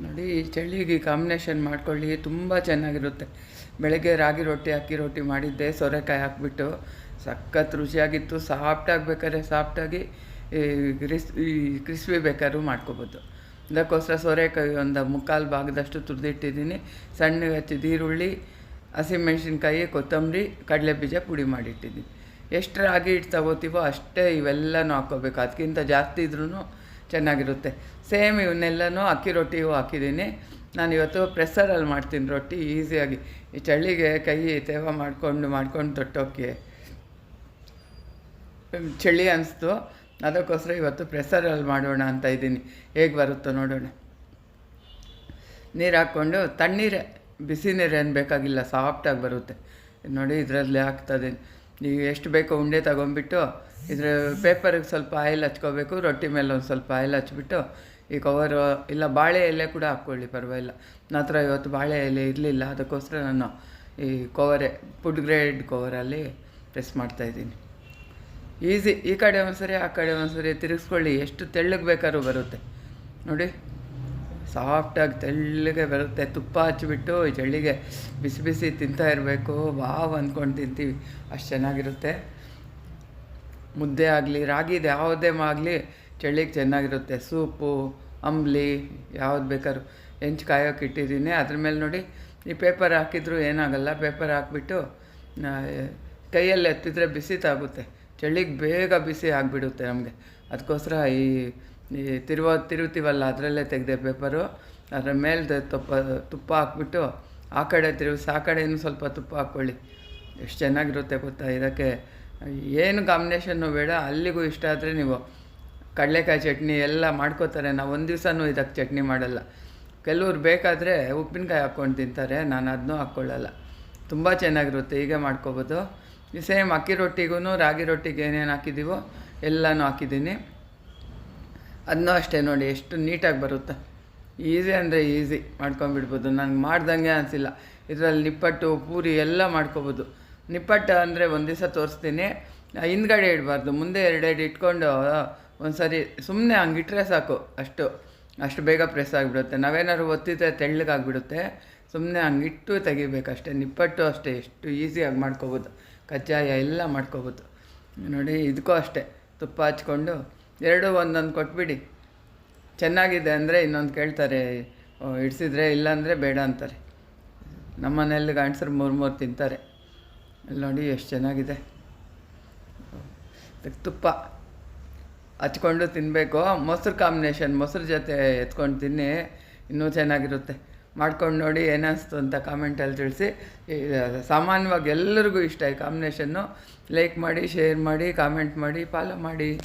ನೋಡಿ ಈ ಚಳಿಗೆ ಕಾಂಬಿನೇಷನ್ ಮಾಡ್ಕೊಳ್ಳಿ, ತುಂಬ ಚೆನ್ನಾಗಿರುತ್ತೆ. ಬೆಳಗ್ಗೆ ರಾಗಿ ರೊಟ್ಟಿ ಅಕ್ಕಿ ರೊಟ್ಟಿ ಮಾಡಿದ್ದೆ, ಸೋರೆಕಾಯಿ ಹಾಕ್ಬಿಟ್ಟು ಸಖತ್ ರುಚಿಯಾಗಿತ್ತು. ಸಾಫ್ಟಾಗಬೇಕಾದ್ರೆ ಸಾಫ್ಟಾಗಿ ಈ ಕ್ರಿಸ್ಪಿ ಬೇಕಾದ್ರೂ ಮಾಡ್ಕೊಬೋದು. ಅದಕ್ಕೋಸ್ಕರ ಸೋರೆಕಾಯಿ ಒಂದು ಮುಕ್ಕಾಲು ಭಾಗದಷ್ಟು ತುರಿದಿಟ್ಟಿದ್ದೀನಿ. ಸಣ್ಣಗೆ ಹಚ್ಚಿದ ಈರುಳ್ಳಿ, ಹಸಿಮೆಣ್ಸಿನ್ಕಾಯಿ, ಕೊತ್ತಂಬರಿ, ಕಡಲೆಬೀಜ ಪುಡಿ ಮಾಡಿಟ್ಟಿದ್ದೀನಿ. ಎಷ್ಟು ರಾಗಿ ಹಿಟ್ಟು ತಗೋತೀವೋ ಅಷ್ಟೇ ಇವೆಲ್ಲನೂ ಹಾಕ್ಕೋಬೇಕು. ಅದಕ್ಕಿಂತ ಜಾಸ್ತಿ ಇದ್ರೂ ಚೆನ್ನಾಗಿರುತ್ತೆ. ಸೇಮ್ ಇವನ್ನೆಲ್ಲನೂ ಅಕ್ಕಿ ರೊಟ್ಟಿಯೂ ಹಾಕಿದ್ದೀನಿ. ನಾನಿವತ್ತು ಪ್ರೆಸ್ಸರಲ್ಲಿ ಮಾಡ್ತೀನಿ ರೊಟ್ಟಿ ಈಸಿಯಾಗಿ. ಈ ಚಳಿಗೆ ಕೈ ತೇವ ಮಾಡ್ಕೊಂಡು ತೊಟ್ಟೋಕ್ಕೆ ಚಳಿ ಅನಿಸ್ತು. ಅದಕ್ಕೋಸ್ಕರ ಇವತ್ತು ಪ್ರೆಸ್ಸರಲ್ಲಿ ಮಾಡೋಣ ಅಂತ ಇದ್ದೀನಿ. ಹೇಗೆ ಬರುತ್ತೋ ನೋಡೋಣ. ನೀರು ಹಾಕ್ಕೊಂಡು, ತಣ್ಣೀರೇ, ಬಿಸಿ ನೀರೇನು ಬೇಕಾಗಿಲ್ಲ, ಸಾಫ್ಟಾಗಿ ಬರುತ್ತೆ. ನೋಡಿ ಇದರಲ್ಲಿ ಹಾಕ್ತದೆ. ನೀವು ಎಷ್ಟು ಬೇಕೋ ಉಂಡೆ ತಗೊಂಡ್ಬಿಟ್ಟು ಇದ್ರ ಪೇಪರಿಗೆ ಸ್ವಲ್ಪ ಆಯಿಲ್ ಹಚ್ಕೋಬೇಕು. ರೊಟ್ಟಿ ಮೇಲೆ ಒಂದು ಸ್ವಲ್ಪ ಆಯಿಲ್ ಹಚ್ಬಿಟ್ಟು ಈ ಕವರು ಇಲ್ಲ ಬಾಳೆ ಎಲೆ ಕೂಡ ಹಾಕ್ಕೊಳ್ಳಿ, ಪರವಾಗಿಲ್ಲ. ನನ್ನ ಹತ್ರ ಇವತ್ತು ಬಾಳೆ ಎಲೆ ಇರಲಿಲ್ಲ, ಅದಕ್ಕೋಸ್ಕರ ನಾನು ಈ ಫುಡ್ ಗ್ರೇಡ್ ಕವರಲ್ಲಿ ಪ್ರೆಸ್ ಮಾಡ್ತಾಯಿದ್ದೀನಿ. ಈಸಿ. ಈ ಕಡೆ ಒಂದ್ಸರಿ ಆ ಕಡೆ ಒಂದ್ಸರಿ ತಿರುಗಿಸ್ಕೊಳ್ಳಿ, ಎಷ್ಟು ತೆಳ್ಳಗೆ ಬೇಕಾದ್ರೂ ಬರುತ್ತೆ. ನೋಡಿ ಸಾಫ್ಟಾಗಿ ತೆಳ್ಳಗೆ ಬರುತ್ತೆ. ತುಪ್ಪ ಹಚ್ಚಿಬಿಟ್ಟು ಈ ಚಳಿಗೆ ಬಿಸಿ ಬಿಸಿ ತಿಂತಾ ಇರಬೇಕು. ವಾವ್ ಅಂದ್ಕೊಂಡು ತಿಂತೀವಿ, ಅಷ್ಟು ಚೆನ್ನಾಗಿರುತ್ತೆ. ಮುದ್ದೆ ಆಗಲಿ, ರಾಗಿದು ಯಾವುದೇ ಆಗಲಿ ಚಳಿಗೆ ಚೆನ್ನಾಗಿರುತ್ತೆ. ಸೂಪು, ಅಂಬ್ಲಿ ಯಾವ್ದು ಬೇಕಾದ್ರೂ ಹೆಂಚು ಕಾಯೋಕೆ ಇಟ್ಟಿದ್ದೀನಿ. ಅದ್ರ ಮೇಲೆ ನೋಡಿ ಈ ಪೇಪರ್ ಹಾಕಿದ್ರು ಏನಾಗಲ್ಲ. ಪೇಪರ್ ಹಾಕ್ಬಿಟ್ಟು ಕೈಯಲ್ಲಿ ಎತ್ತಿದ್ರೆ ಬಿಸಿ ತಾಗುತ್ತೆ. ಚಳಿಗೆ ಬೇಗ ಬಿಸಿ ಆಗಿಬಿಡುತ್ತೆ ನಮಗೆ. ಅದಕ್ಕೋಸ್ಕರ ಈ ತಿರುಗ್ತೀವಲ್ಲ ಅದರಲ್ಲೇ ತೆಗೆದೆ ಪೇಪರು. ಅದರ ಮೇಲೆ ತುಪ್ಪ ಹಾಕ್ಬಿಟ್ಟು ಆ ಕಡೆ ತಿರುಗಿಸಿ ಆ ಕಡೆಯೂ ಸ್ವಲ್ಪ ತುಪ್ಪ ಹಾಕ್ಕೊಳ್ಳಿ. ಎಷ್ಟು ಚೆನ್ನಾಗಿರುತ್ತೆ ಗೊತ್ತಾ. ಇದಕ್ಕೆ ಏನು ಕಾಂಬಿನೇಷನ್ನು ಬೇಡ. ಅಲ್ಲಿಗೂ ಇಷ್ಟ ಆದರೆ ನೀವು ಕಡಲೆಕಾಯಿ ಚಟ್ನಿ ಎಲ್ಲ ಮಾಡ್ಕೋತಾರೆ. ನಾವು ಒಂದು ದಿವಸನೂ ಇದಕ್ಕೆ ಚಟ್ನಿ ಮಾಡಲ್ಲ. ಕೆಲವ್ರು ಬೇಕಾದರೆ ಉಪ್ಪಿನಕಾಯಿ ಹಾಕ್ಕೊಂಡು ತಿಂತಾರೆ, ನಾನು ಅದನ್ನೂ ಹಾಕ್ಕೊಳ್ಳಲ್ಲ. ತುಂಬ ಚೆನ್ನಾಗಿರುತ್ತೆ. ಹೀಗೆ ಮಾಡ್ಕೋಬೋದು. ಈ ಸೇಮ್ ಅಕ್ಕಿ ರೊಟ್ಟಿಗೂ ರಾಗಿ ರೊಟ್ಟಿಗೆ ಏನೇನು ಹಾಕಿದ್ದೀವೋ ಎಲ್ಲನೂ ಹಾಕಿದ್ದೀನಿ. ಅದನ್ನೂ ಅಷ್ಟೇ ನೋಡಿ ಎಷ್ಟು ನೀಟಾಗಿ ಬರುತ್ತೆ. ಈಸಿ ಅಂದರೆ ಈಸಿ ಮಾಡ್ಕೊಂಬಿಡ್ಬೋದು. ನನಗೆ ಮಾಡ್ದಂಗೆ ಅನಿಸಿಲ್ಲ. ಇದರಲ್ಲಿ ನಿಪ್ಪಟ್ಟು, ಪೂರಿ ಎಲ್ಲ ಮಾಡ್ಕೊಬೋದು. ನಿಪ್ಪಟ್ಟು ಅಂದರೆ ಒಂದು ದಿವಸ ತೋರಿಸ್ತೀನಿ. ಹಿಂದ್ಗಡೆ ಇಡಬಾರ್ದು, ಮುಂದೆ ಎರಡೆರಡು ಇಟ್ಕೊಂಡು ಒಂದು ಸರಿ ಸುಮ್ಮನೆ ಹಂಗಿಟ್ರೆ ಸಾಕು. ಅಷ್ಟು ಬೇಗ ಪ್ರೆಸ್ ಆಗಿಬಿಡುತ್ತೆ. ನಾವೇನಾದ್ರು ಒತ್ತಿದ್ರೆ ತೆಳ್ಳಗಾಗಿಬಿಡುತ್ತೆ. ಸುಮ್ಮನೆ ಹಂಗಿಟ್ಟು ತೆಗಿಬೇಕಷ್ಟೇ. ನಿಪ್ಪಟ್ಟು ಅಷ್ಟೇ ಎಷ್ಟು ಈಸಿಯಾಗಿ ಮಾಡ್ಕೊಬೋದು. ಕಜ್ಜಾಯ ಎಲ್ಲ ಮಾಡ್ಕೊಬೋದು. ನೋಡಿ ಇದಕ್ಕೂ ಅಷ್ಟೇ ತುಪ್ಪ ಹಚ್ಕೊಂಡು ಎರಡೂ ಒಂದೊಂದು ಕೊಟ್ಬಿಡಿ. ಚೆನ್ನಾಗಿದೆ ಅಂದರೆ ಇನ್ನೊಂದು ಕೇಳ್ತಾರೆ, ಇಡಿಸಿದ್ರೆ, ಇಲ್ಲಾಂದರೆ ಬೇಡ ಅಂತಾರೆ. ನಮ್ಮ ಮನೆಯಲ್ಲಿ ಗಂಡಸರು ಮೂರು ತಿಂತಾರೆ. ಅಲ್ಲಿ ನೋಡಿ ಎಷ್ಟು ಚೆನ್ನಾಗಿದೆ. ತುಪ್ಪ ಹಚ್ಕೊಂಡು ತಿನ್ನಬೇಕು. ಮೊಸರು ಕಾಂಬಿನೇಷನ್, ಮೊಸರು ಜೊತೆ ಎತ್ಕೊಂಡು ತಿನ್ನಿ, ಇನ್ನೂ ಚೆನ್ನಾಗಿರುತ್ತೆ. ಮಾಡ್ಕೊಂಡು ನೋಡಿ ಏನಿಸ್ತು ಅಂತ ಕಾಮೆಂಟಲ್ಲಿ ತಿಳಿಸಿ. ಸಾಮಾನ್ಯವಾಗಿ ಎಲ್ಲರಿಗೂ ಇಷ್ಟ ಈ ಕಾಂಬಿನೇಷನ್ನು. ಲೈಕ್ ಮಾಡಿ, ಶೇರ್ ಮಾಡಿ, ಕಾಮೆಂಟ್ ಮಾಡಿ, ಫಾಲೋ ಮಾಡಿ.